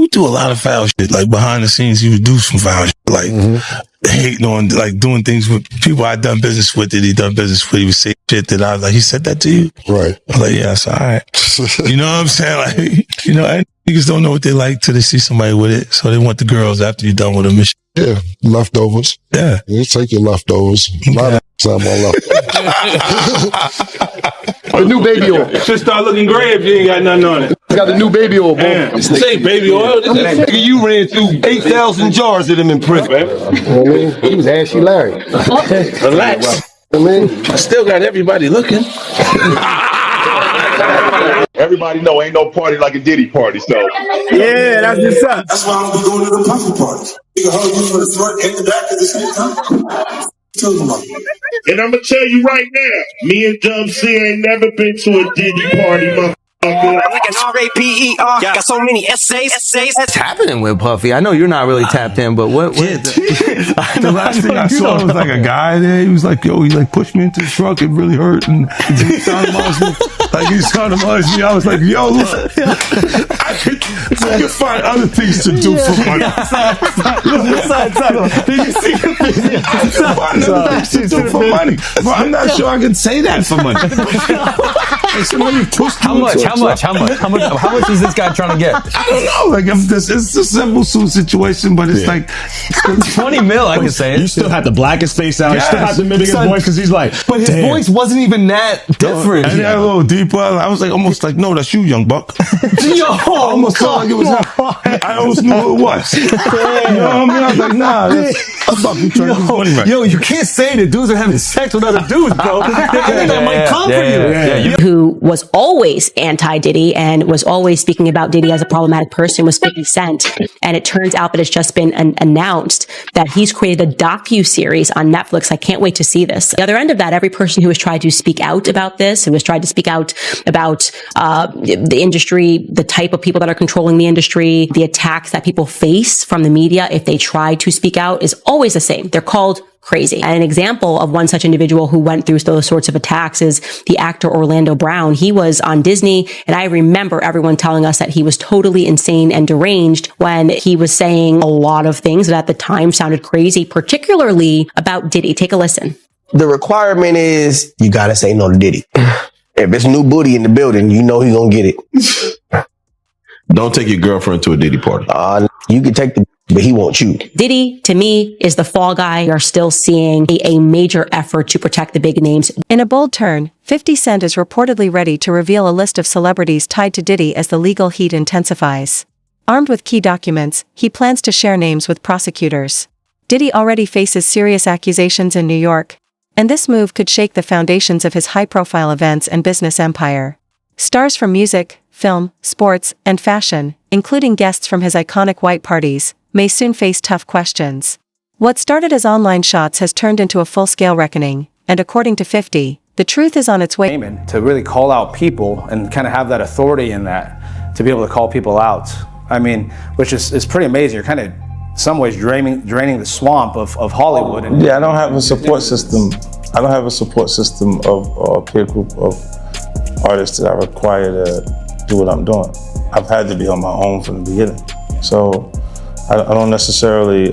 would do a lot of foul shit. Like behind the scenes, he would do some foul shit. Like hating on, like doing things with people I'd done business with that he done business with. He would say shit that I was like, he said that to you? Right. I was like, yeah, it's all right. You know what I'm saying? Like, you know, and niggas don't know what they like till they see somebody with it. So they want the girls after you're done with them. Yeah, leftovers. Yeah. You take your leftovers. A lot of time on leftovers. The new baby oil. It should start looking gray if you ain't got nothing on it. It's got the new baby oil, bro. This ain't baby oil. Nigga, you ran through 8,000 jars of them in prison. He was Ashy Larry. Relax. I still got everybody looking. Everybody know ain't no party like a Diddy party, so. Yeah, that's what's up. That's why I don't be going to the pumpkin parties. You can hug you from the front and the back at the same time. And I'm gonna tell you right now, me and Dub C ain't never been to a Diddy party, motherfucker. Like an R-A-P-E-R, got so many essays. What's happening with Puffy? I know you're not really tapped in, but what the last thing I saw was like a guy there. He was like, yo, he like pushed me into the truck. It really hurt. And he sounded me. I was like, yo, look, I could find other things to do for money. Did you see the video? For money. But I'm not sure I can say that for money. How much is this guy trying to get? I don't know. Like, it's a simple suit situation, but it's like 20 mil. I can say it. You still had the blackest face out. You still had to mimic his voice because he's like, but his voice wasn't even that different. And a little deeper. I was like, almost like, no, that's you, young buck. Yo, I almost felt like it was him. I almost knew who it was. You know what I mean? I was like, nah, that's Buck. You trying to get money right. Yo, you can't say that dudes are having sex with other dudes, bro. That might come for you. Who was always anti-Diddy and was always speaking about Diddy as a problematic person was 50 Cent. And it turns out that it's just been announced that he's created a docu-series on Netflix. I can't wait to see this. The other end of that, every person who has tried to speak out about this, who has tried to speak out about the industry, the type of people that are controlling the industry, the attacks that people face from the media if they try to speak out is always the same. They're called crazy. And an example of one such individual who went through those sorts of attacks is the actor Orlando Brown. He was on Disney, and I remember everyone telling us that he was totally insane and deranged when he was saying a lot of things that at the time sounded crazy, particularly about Diddy. Take a listen. The requirement is you gotta say no to Diddy. If it's new booty in the building, you know he's gonna get it. Don't take your girlfriend to a Diddy party. You can take but he won't you. Diddy, to me, is the fall guy. We are still seeing a major effort to protect the big names. In a bold turn, 50 Cent is reportedly ready to reveal a list of celebrities tied to Diddy as the legal heat intensifies. Armed with key documents, he plans to share names with prosecutors. Diddy already faces serious accusations in New York, and this move could shake the foundations of his high-profile events and business empire. Stars from music, film, sports, and fashion, including guests from his iconic white parties, may soon face tough questions. What started as online shots has turned into a full-scale reckoning, and according to 50, the truth is on its way. To really call out people and kind of have that authority in that, to be able to call people out. I mean, which is pretty amazing. You're kind of, in some ways, draining the swamp of Hollywood. Yeah, I don't have a support system. I don't have a support system of a peer group of artists that I require to do what I'm doing. I've had to be on my own from the beginning. So I don't necessarily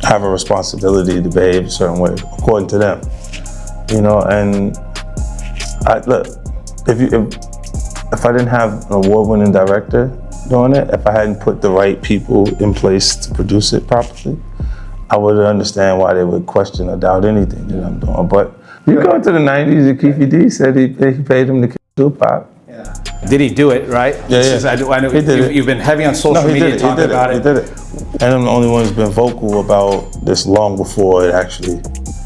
have a responsibility to behave a certain way, according to them. You know, and look, if I didn't have an award-winning director doing it, if I hadn't put the right people in place to produce it properly, I would understand why they would question or doubt anything that I'm doing. But you go into the 90s, and Keefy D said he paid him to kill Tupac. Did he do it, right? Yeah. I know He did it. You've been heavy on social media talking about it. He did it. And I'm the only one who's been vocal about this long before it actually.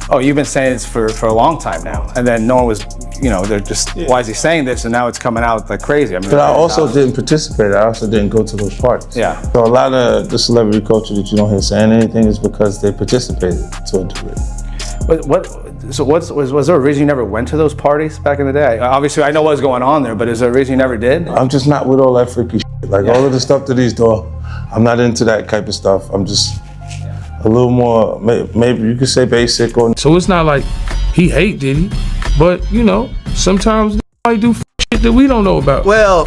Oh, you've been saying this for a long time now. And then no one was, they're just, why is he saying this? And now it's coming out like crazy. I mean, but I also didn't participate. I also didn't go to those parties. Yeah. So a lot of the celebrity culture that you don't hear saying anything is because they participated to a degree. Was there a reason you never went to those parties back in the day? Obviously, I know what was going on there, but is there a reason you never did? I'm just not with all that freaky shit. Like all of the stuff that he's doing, I'm not into that type of stuff. I'm just a little more, maybe you could say basic. So it's not like he hate Diddy, but sometimes they might do shit that we don't know about. Well,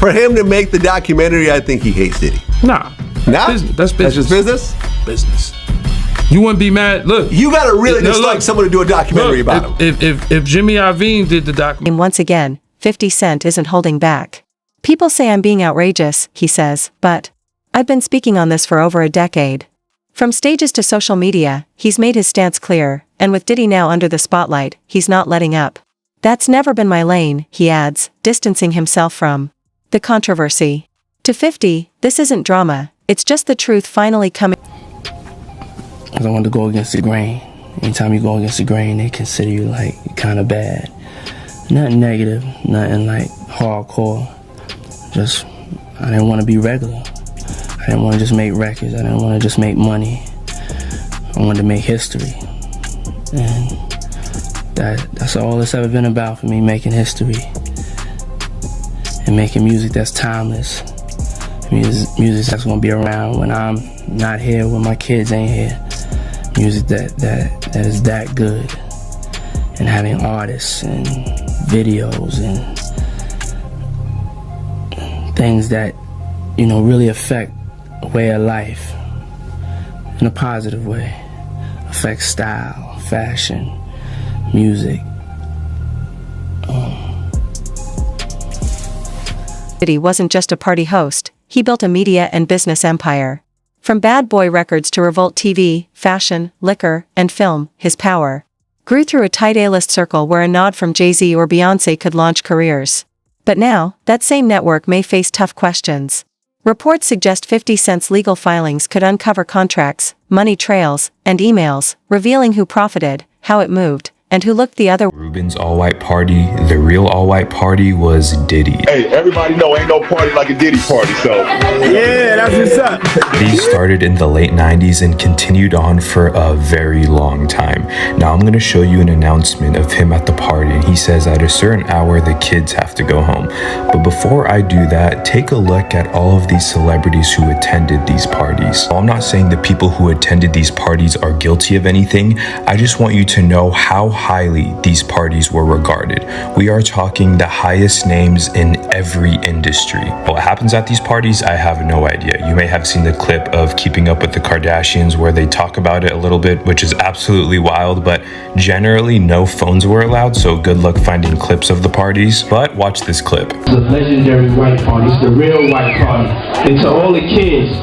For him to make the documentary, I think he hates Diddy. Nah. Nah? That's business. That's just business? Business. You wouldn't be mad. Look. You gotta really dislike someone to do a documentary about him. If Jimmy Iovine did the documentary. And once again, 50 Cent isn't holding back. People say I'm being outrageous, he says, but I've been speaking on this for over a decade. From stages to social media, he's made his stance clear, and with Diddy now under the spotlight, he's not letting up. That's never been my lane, he adds, distancing himself from the controversy. To 50, this isn't drama, it's just the truth finally coming. I don't want to go against the grain. Anytime you go against the grain, they consider you like kind of bad. Nothing negative, nothing like hardcore. Just, I didn't want to be regular. I didn't want to just make records. I didn't want to just make money. I wanted to make history. And that's all it's ever been about for me, making history. And making music that's timeless. Music that's going to be around when I'm not here, when my kids ain't here. Music that is that good. And having artists and videos and things that, you know, really affect way of life in a positive way. Affects style, fashion, music. Diddy wasn't just a party host, he built a media and business empire. From Bad Boy Records to Revolt TV, fashion, liquor, and film, his power grew through a tight A-list circle where a nod from Jay-Z or Beyoncé could launch careers. But now, that same network may face tough questions. Reports suggest 50 Cent's legal filings could uncover contracts, money trails, and emails, revealing who profited, how it moved, and who looked the other. Ruben's all-white party, the real all-white party was Diddy. Hey, everybody know ain't no party like a Diddy party, so. Yeah, that's what's up. These started in the late 90s and continued on for a very long time. Now I'm going to show you an announcement of him at the party, and he says at a certain hour the kids have to go home. But before I do that, take a look at all of these celebrities who attended these parties. I'm not saying the people who attended these parties are guilty of anything. I just want you to know how highly these parties were regarded. We are talking the highest names in every industry. What happens at these parties, I have no idea. You may have seen the clip of Keeping Up with the Kardashians where they talk about it a little bit, which is absolutely wild, but generally no phones were allowed, so good luck finding clips of the parties. But watch this clip. The legendary white party, it's the real white party. And to all the kids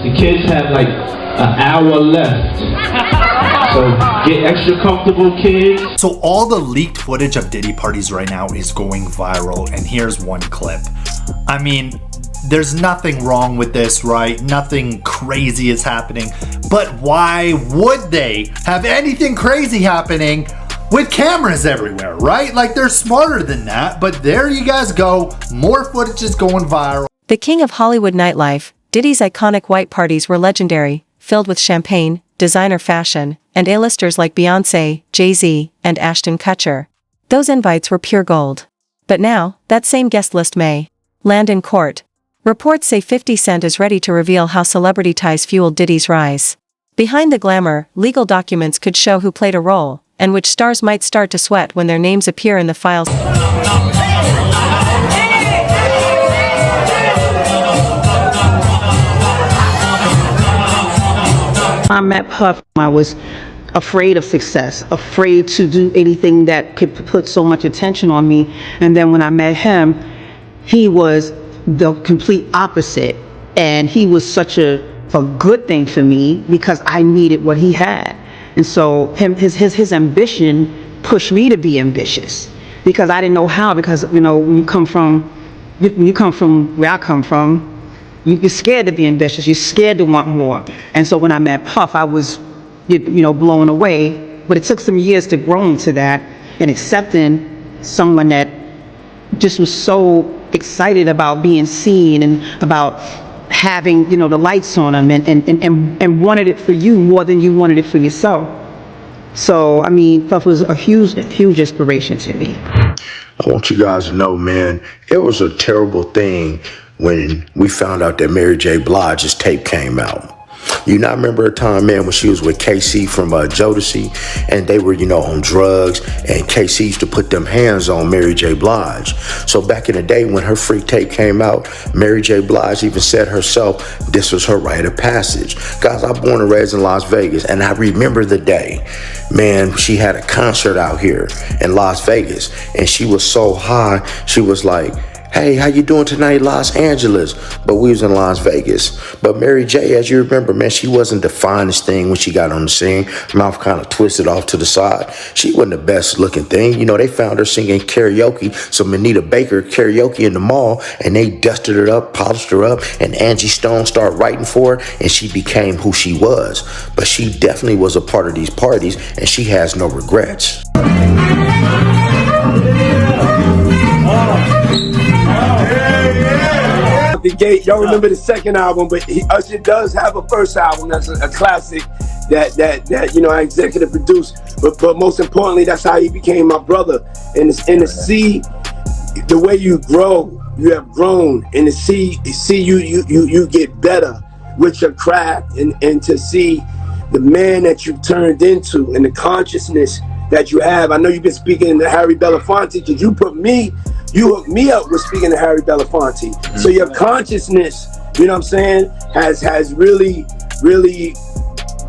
have like an hour left. So get extra comfortable, kids. So all the leaked footage of Diddy parties right now is going viral, and here's one clip. I mean, there's nothing wrong with this, right? Nothing crazy is happening. But why would they have anything crazy happening with cameras everywhere, right? Like, they're smarter than that, but there you guys go. More footage is going viral. The king of Hollywood nightlife, Diddy's iconic white parties were legendary, filled with champagne, designer fashion, and A-listers like Beyoncé, Jay-Z, and Ashton Kutcher. Those invites were pure gold. But now, that same guest list may land in court. Reports say 50 Cent is ready to reveal how celebrity ties fueled Diddy's rise. Behind the glamour, legal documents could show who played a role, and which stars might start to sweat when their names appear in the files. I met Puff, I was afraid of success, afraid to do anything that could put so much attention on me. And then when I met him, he was the complete opposite. And he was such a good thing for me because I needed what he had. And so his ambition pushed me to be ambitious because I didn't know how, because, you know, when you come from where I come from, you're scared to be ambitious. You're scared to want more. And so when I met Puff, I was, you know, blown away. But it took some years to grow into that and accepting someone that just was so excited about being seen and about having, you know, the lights on them and wanted it for you more than you wanted it for yourself. So, I mean, Puff was a huge inspiration to me. I want you guys to know, man, it was a terrible thing when we found out that Mary J. Blige's tape came out. You not remember a time, man, when she was with KC from Jodeci, and they were, on drugs, and KC used to put them hands on Mary J. Blige. So back in the day when her freak tape came out, Mary J. Blige even said herself, this was her rite of passage. Guys, I'm born and raised in Las Vegas, and I remember the day, man, she had a concert out here in Las Vegas, and she was so high, she was like, hey, how you doing tonight, Los Angeles? But we was in Las Vegas. But Mary J., as you remember, man, she wasn't the finest thing when she got on the scene. Mouth kind of twisted off to the side. She wasn't the best looking thing. They found her singing karaoke, some Anita Baker karaoke in the mall, and they dusted her up, polished her up, and Angie Stone started writing for her, and she became who she was. But she definitely was a part of these parties, and she has no regrets. The gate. Y'all remember the second album, but Usher does have a first album that's a classic that I executive produced. But most importantly, that's how he became my brother. And to see the way you grow, you have grown, and to see you get better with your craft, and to see the man that you've turned into and the consciousness that you have. I know you've been speaking to Harry Belafonte because you hooked me up with speaking to Harry Belafonte. So your consciousness, has really, really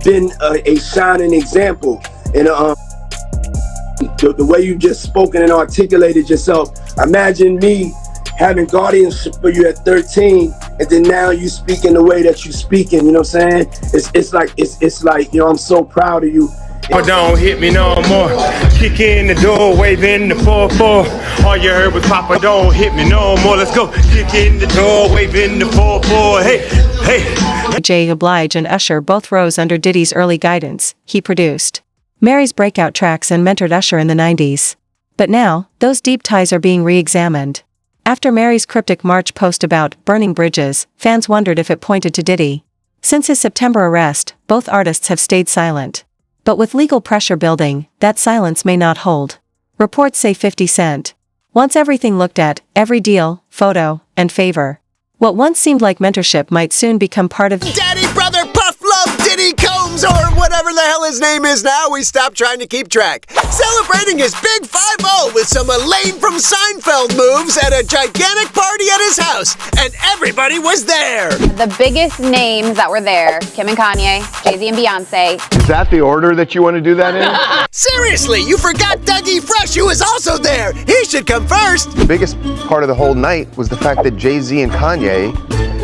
been a shining example. And the way you just spoken and articulated yourself, imagine me having guardianship for you at 13, and then now you speaking the way that you speaking, It's like, I'm so proud of you. Oh, don't hit me no more. Kick in the door, waving the 4-4. All you heard was Papa, don't hit me no more. Let's go. Kick in the door, waving the 4-4. Hey, hey. J. Blige and Usher both rose under Diddy's early guidance. He produced Mary's breakout tracks and mentored Usher in the 90s. But now, those deep ties are being re-examined. After Mary's cryptic March post about burning bridges, fans wondered if it pointed to Diddy. Since his September arrest, both artists have stayed silent. But with legal pressure building, that silence may not hold. Reports say 50 Cent wants everything looked at, every deal, photo, and favor. What once seemed like mentorship might soon become part of Daddy, brother, Puff Love, Diddy Combs, or whatever the hell his name is now. We stopped trying to keep track. Celebrating his big 5-0 with some Elaine from Seinfeld moves at a gigantic party at his house. And everybody was there. The biggest names that were there, Kim and Kanye, Jay-Z and Beyonce. Is that the order that you want to do that in? Seriously, you forgot Dougie Fresh, who was also there. He should come first. The biggest part of the whole night was the fact that Jay-Z and Kanye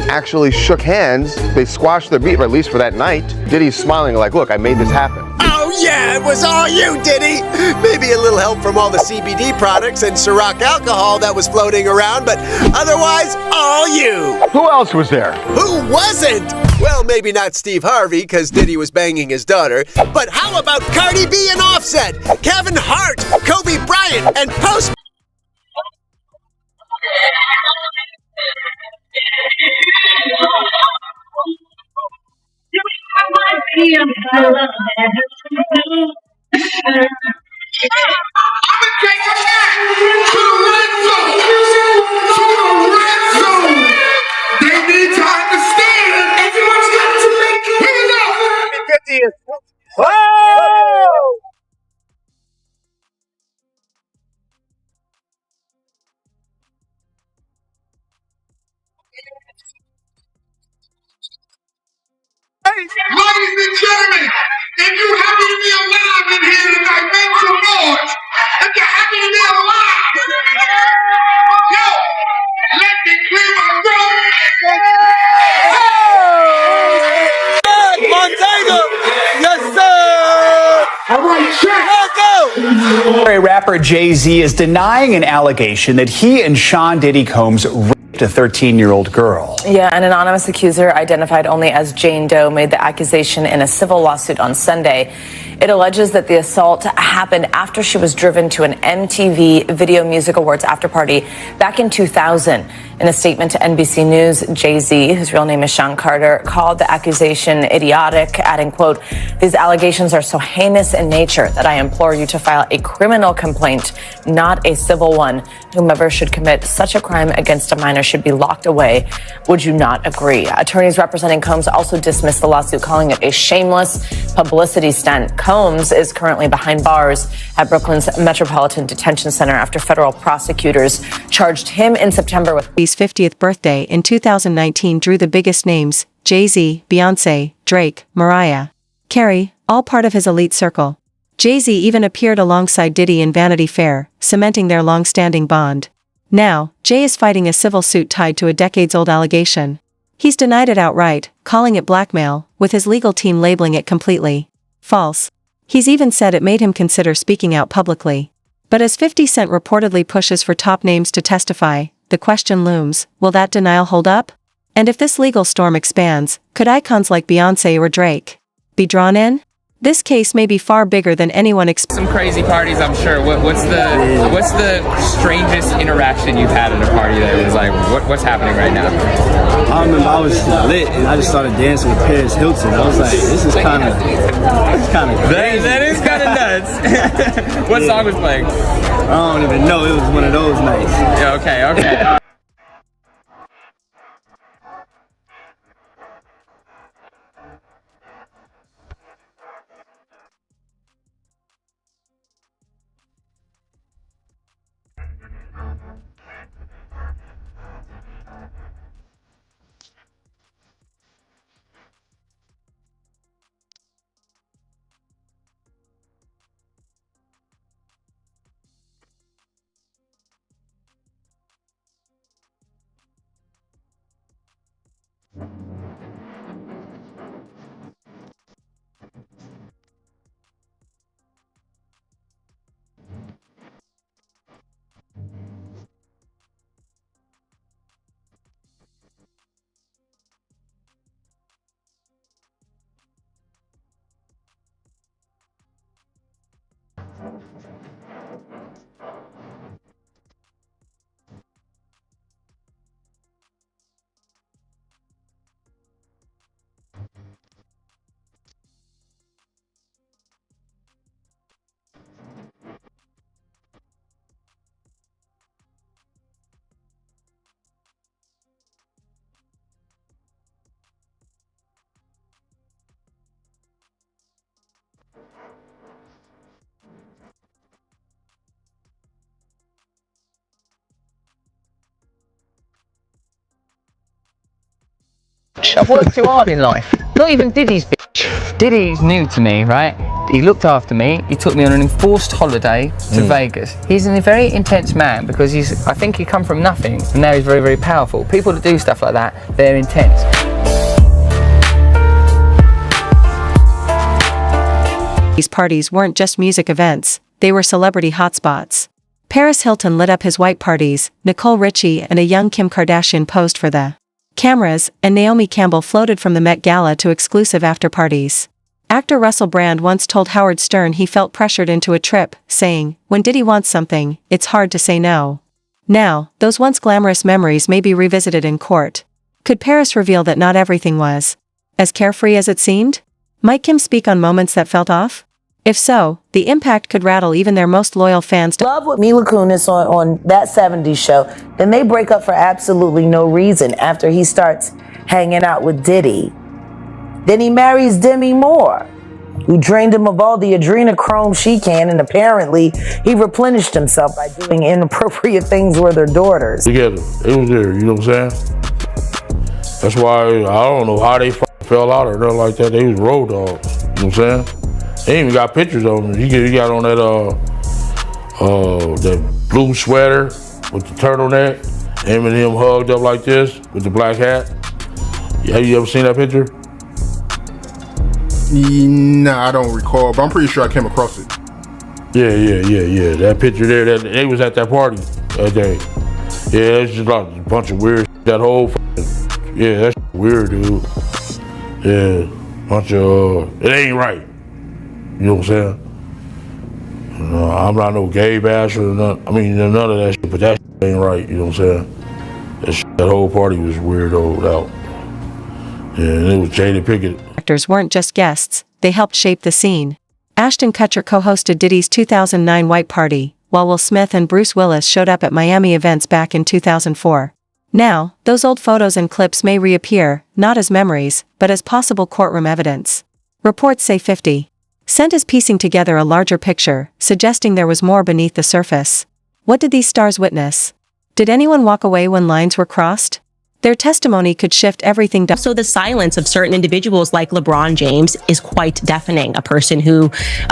actually shook hands. They squashed their beef, or at least for that night. Diddy's smiling like, look, I made this happen. Oh yeah, it was all you, Diddy. Maybe a little help from all the CBD products and Ciroc alcohol that was floating around, but otherwise, all you. Who else was there? Who wasn't? Well, maybe not Steve Harvey, because Diddy was banging his daughter. But how about Cardi B and Offset, Kevin Hart, Kobe Bryant, and Post... Ladies and gentlemen, if you happy to be alive in here tonight, make some noise. If you're happy to be alive, yo, let me clear my throat. Montana, yes sir. All right, check. Let's go. Rapper Jay-Z is denying an allegation that he and Sean Diddy Combs raped a 13-year-old girl. Yeah, an anonymous accuser identified only as Jane Doe made the accusation in a civil lawsuit on Sunday. It alleges that the assault happened after she was driven to an MTV Video Music Awards after party back in 2000. In a statement to NBC News, Jay-Z, whose real name is Sean Carter, called the accusation idiotic, adding, quote, "These allegations are so heinous in nature that I implore you to file a criminal complaint, not a civil one. Whomever should commit such a crime against a minor should be locked away. Would you not agree?" Attorneys representing Combs also dismissed the lawsuit, calling it a shameless publicity stunt. Combs is currently behind bars at Brooklyn's Metropolitan Detention Center after federal prosecutors charged him in September with his 50th birthday in 2019 drew the biggest names: Jay-Z, Beyonce, Drake, Mariah Carey, all part of his elite circle. Jay-Z even appeared alongside Diddy in Vanity Fair, cementing their long-standing bond. Now, Jay is fighting a civil suit tied to a decades-old allegation. He's denied it outright, calling it blackmail, with his legal team labeling it completely false. He's even said it made him consider speaking out publicly. But as 50 Cent reportedly pushes for top names to testify, the question looms, will that denial hold up? And if this legal storm expands, could icons like Beyonce or Drake be drawn in? This case may be far bigger than anyone expected. Some crazy parties, I'm sure. What's the strangest interaction you've had at a party that was like, what's happening right now? I remember I was lit and I just started dancing with Paris Hilton. I was like, this is kind of crazy. That is kind of nuts. What song was playing? I don't even know. It was one of those nights. Yeah, okay. I've worked too hard in life. Not even Diddy's bitch. Diddy's new to me, right? He looked after me. He took me on an enforced holiday to Vegas. He's a very intense man because I think he come from nothing and now he's very, very powerful. People that do stuff like that, they're intense. These parties weren't just music events, they were celebrity hotspots. Paris Hilton lit up his white parties, Nicole Richie and a young Kim Kardashian posed for the cameras, and Naomi Campbell floated from the Met Gala to exclusive after-parties. Actor Russell Brand once told Howard Stern he felt pressured into a trip, saying, "When Diddy wants something, it's hard to say no." Now, those once glamorous memories may be revisited in court. Could Paris reveal that not everything was as carefree as it seemed? Might Kim speak on moments that felt off? If so, the impact could rattle even their most loyal fans. Love with Mila Kunis on that 70s show. Then they break up for absolutely no reason after he starts hanging out with Diddy. Then he marries Demi Moore, who drained him of all the adrenochrome she can, and apparently he replenished himself by doing inappropriate things with her daughters. Together, it was there, you know what I'm saying? That's why I don't know how they fell out or nothing like that. They was road dogs, you know what I'm saying? They even got pictures of him. He got on that blue sweater with the turtleneck. Him and him hugged up like this with the black hat. Have you ever seen that picture? Nah, I don't recall, but I'm pretty sure I came across it. Yeah. That picture there, they was at that party that day. Yeah, it's just like a bunch of weird shit. That whole that's weird, dude. Yeah, bunch of, it ain't right. You know what I'm saying? I'm not no gay basher or nothing. I mean, none of that shit, but that shit ain't right. You know what I'm saying? That whole party was weirdoed out. Yeah, and it was Jada Pinkett. Actors weren't just guests, they helped shape the scene. Ashton Kutcher co-hosted Diddy's 2009 White Party, while Will Smith and Bruce Willis showed up at Miami events back in 2004. Now, those old photos and clips may reappear, not as memories, but as possible courtroom evidence. Reports say 50 Cent is piecing together a larger picture, suggesting there was more beneath the surface. What did these stars witness? Did anyone walk away when lines were crossed? Their testimony could shift everything. So the silence of certain individuals like LeBron James is quite deafening. A person who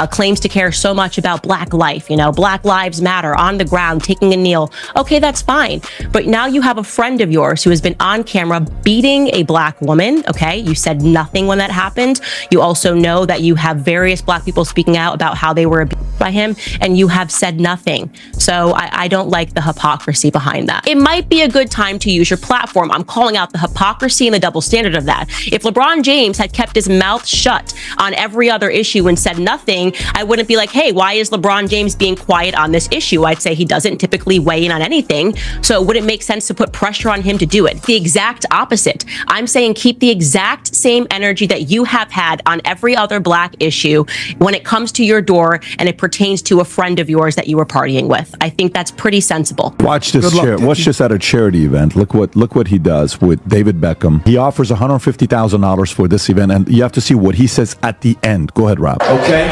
claims to care so much about Black life, Black Lives Matter, on the ground, taking a kneel. Okay, that's fine. But now you have a friend of yours who has been on camera beating a Black woman. Okay, you said nothing when that happened. You also know that you have various Black people speaking out about how they were abused by him, and you have said nothing. So I don't like the hypocrisy behind that. It might be a good time to use your platform. I'm calling out the hypocrisy and the double standard of that. If LeBron James had kept his mouth shut on every other issue and said nothing, I wouldn't be like, hey, why is LeBron James being quiet on this issue? I'd say he doesn't typically weigh in on anything. So would it make sense to put pressure on him to do it? The exact opposite. I'm saying keep the exact same energy that you have had on every other Black issue when it comes to your door and it pertains to a friend of yours that you were partying with. I think that's pretty sensible. Watch this. Watch this at a charity event. Look what he does with David Beckham. He offers $150,000 for this event, and you have to see what he says at the end. Go ahead, Rob. Okay.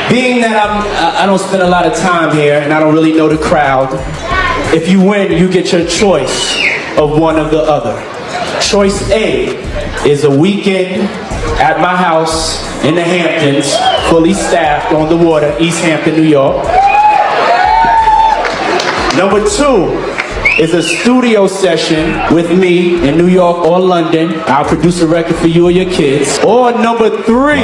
Being that I don't spend a lot of time here and I don't really know the crowd, if you win, you get your choice of one or the other. Choice A is a weekend at my house in the Hamptons, fully staffed on the water, East Hampton, New York. Number 2 is a studio session with me in New York or London. I'll produce a record for you or your kids. Or number 3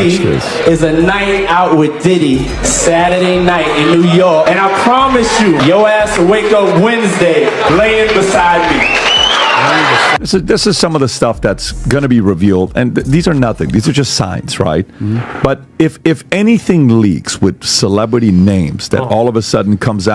is a night out with Diddy, Saturday night in New York. And I promise you, your ass will wake up Wednesday laying beside me. This is some of the stuff that's going to be revealed, and these are nothing. These are just signs, right? But if anything leaks with celebrity names that all of a sudden comes out,